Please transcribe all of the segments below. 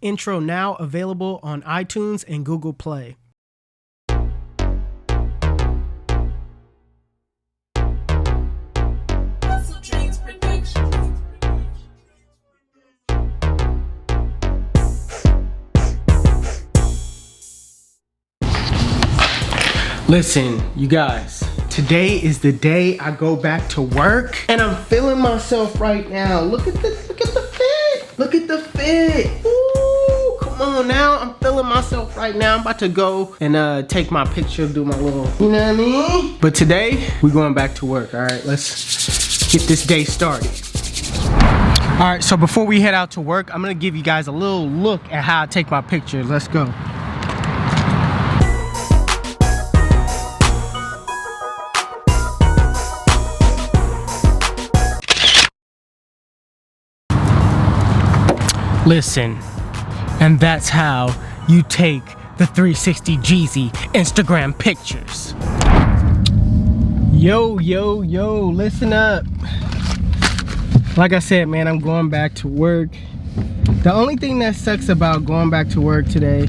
intro now available on iTunes and Google Play. Listen, you guys, today is the day I go back to work and I'm feeling myself right now. Look at this, look at the fit. Look at the fit. Ooh, come on now. I'm feeling myself right now. I'm about to go and take my picture, do my little, you know what I mean? But today, we're going back to work, all right? Let's get this day started. All right, so before we head out to work, I'm gonna give you guys a little look at how I take my pictures. Let's go. Listen, and that's how you take the 360 Jeezy Instagram pictures. Yo, yo, yo, listen up. Like I said, man, I'm going back to work. The only thing that sucks about going back to work today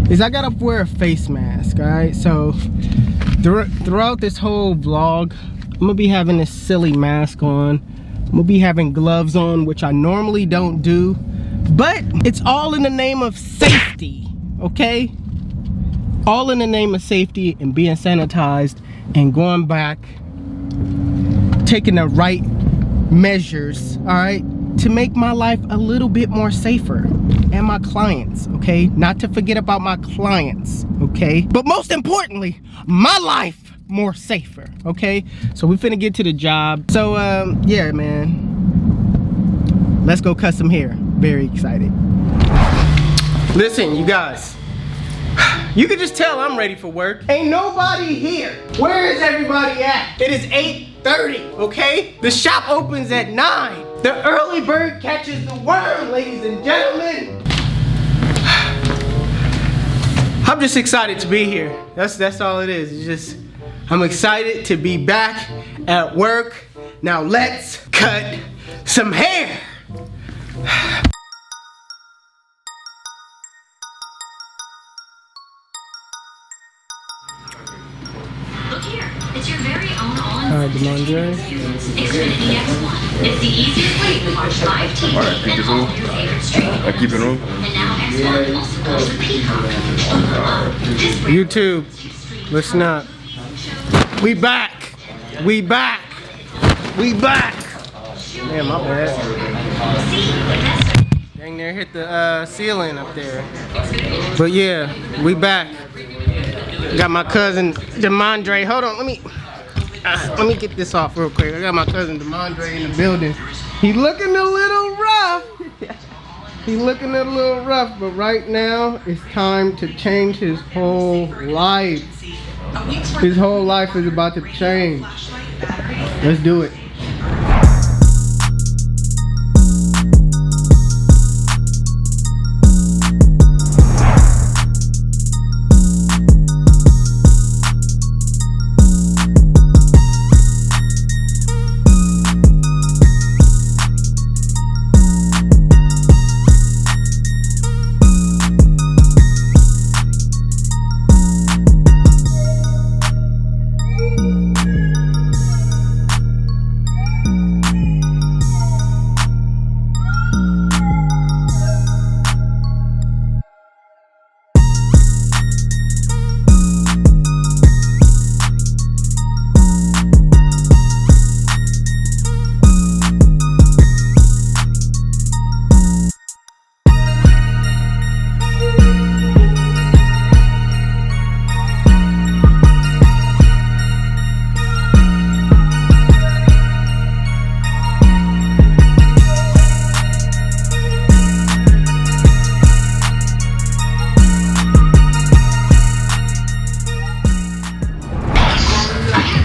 is I gotta wear a face mask, all right? So throughout this whole vlog, I'm gonna be having this silly mask on. I'm gonna be having gloves on, which I normally don't do. But it's all in the name of safety, okay? All in the name of safety and being sanitized and going back, taking the right measures, all right, to make my life a little bit more safer and my clients, okay? Not to forget about my clients, okay? But most importantly, my life more safer, okay? So we finna get to the job. So, yeah, man. Let's go cut some hair. Very excited. Listen, you guys, you can just tell I'm ready for work. Ain't nobody here. Where is everybody at? It is 8:30, okay? The shop opens at 9. The early bird catches the worm, ladies and gentlemen. I'm just excited to be here. That's all it is. It's just, I'm excited to be back at work. Now let's cut some hair. Look here, it's your very own Alright, Xfinity X1. It's the easiest way to watch live TV and all of your favorite streaming. I keep it on. And now X1 also comes with Peacock. YouTube, listen up. We back. We back. We back. Man, my bad. Dang, there hit the ceiling up there. But yeah, we back. Got my cousin Demondre. Hold on, let me get this off real quick. I got my cousin Demondre in the building. He looking a little rough. He looking a little rough, but right now it's time to change his whole life. His whole life is about to change. Let's do it.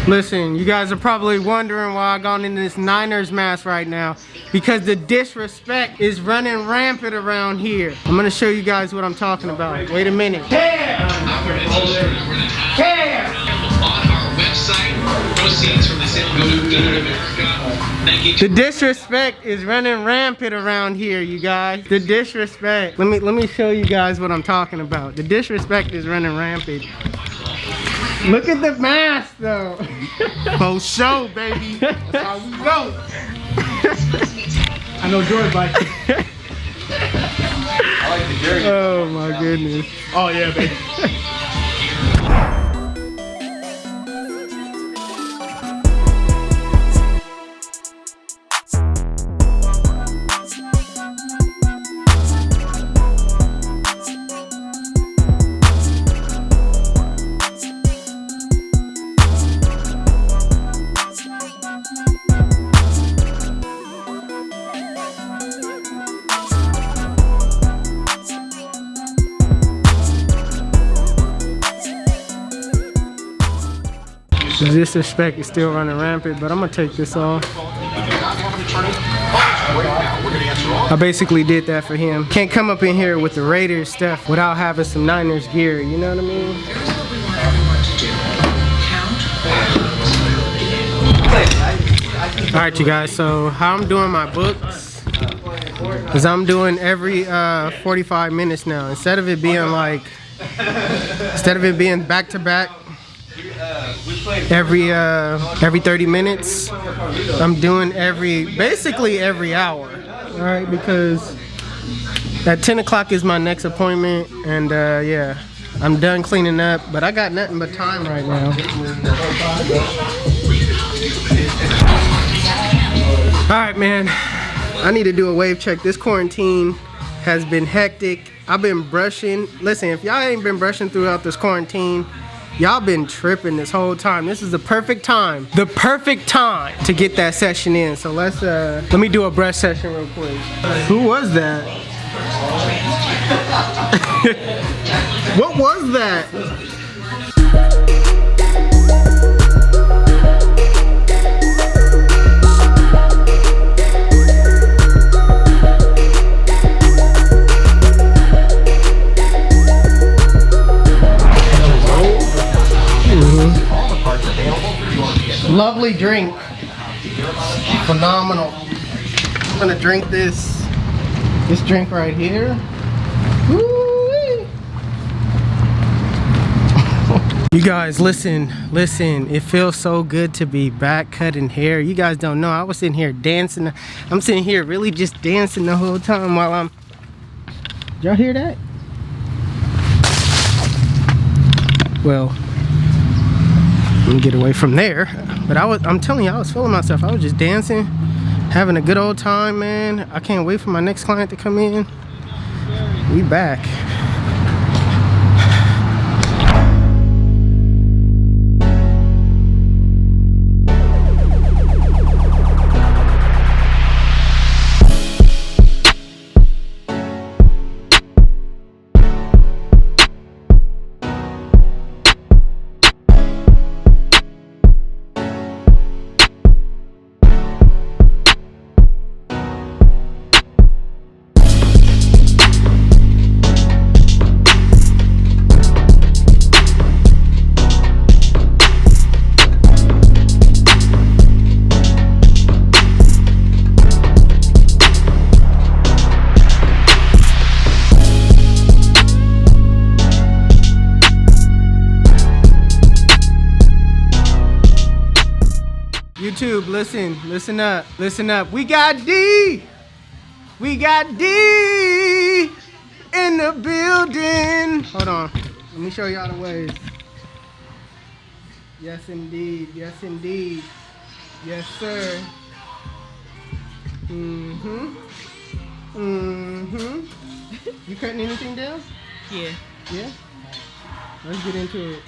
Listen, you guys are probably wondering why I got into this Niners mask right now, because the disrespect is running rampant around here. I'm gonna show you guys what I'm talking about. Wait a minute. Care! Care! On our website, proceeds from the sale go to Good America. The disrespect is running rampant around here, you guys. The disrespect. Let me show you guys what I'm talking about. The disrespect is running rampant. Look at the mask, though. For sure, baby. That's how we go. I know George like it. I like the Jerry. Oh my goodness. Oh yeah, baby. The disrespect is still running rampant, but I'm gonna take this off. I basically did that for him. Can't come up in here with the Raiders stuff without having some Niners gear, you know what I mean? Alright you guys, so how I'm doing my books is I'm doing every 45 minutes now. Instead of it being back to back every 30 minutes, I'm doing basically every hour. Alright, because at 10 o'clock is my next appointment, and yeah, I'm done cleaning up, but I got nothing but time right now. Alright man, I need to do a wave check. This quarantine has been hectic. I've been brushing. Listen, if y'all ain't been brushing throughout this quarantine, y'all been tripping this whole time. This is the perfect time to get that session in. So let me do a brush session real quick. Who was that? What was that? Lovely drink. Phenomenal. I'm gonna drink this drink right here. Woo-wee. You guys, listen. It feels so good to be back cutting hair. You guys don't know, I was sitting here dancing. I'm sitting here really just dancing the whole time while I'm... Y'all hear that? Well, let me get away from there. But I'm telling you, I was feeling myself. I was just dancing, having a good old time, man. I can't wait for my next client to come in. We back. YouTube, listen up. We got D in the building. Hold on, let me show y'all the ways. Yes indeed, yes sir. You cutting anything down? Yeah. Let's get into it.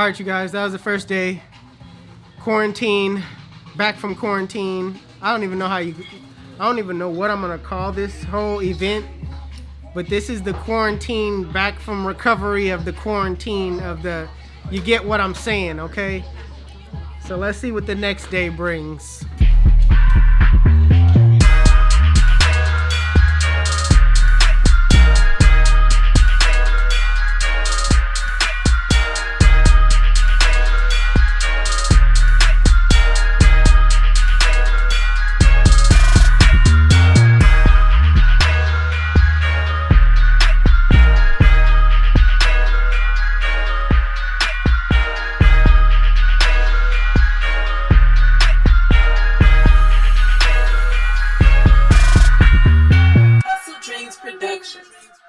right, you guys, that was the first day. Quarantine, back from quarantine. I don't even know what I'm gonna call this whole event, but this is the quarantine, back from recovery of the quarantine of the, you get what I'm saying, okay? So let's see what the next day brings.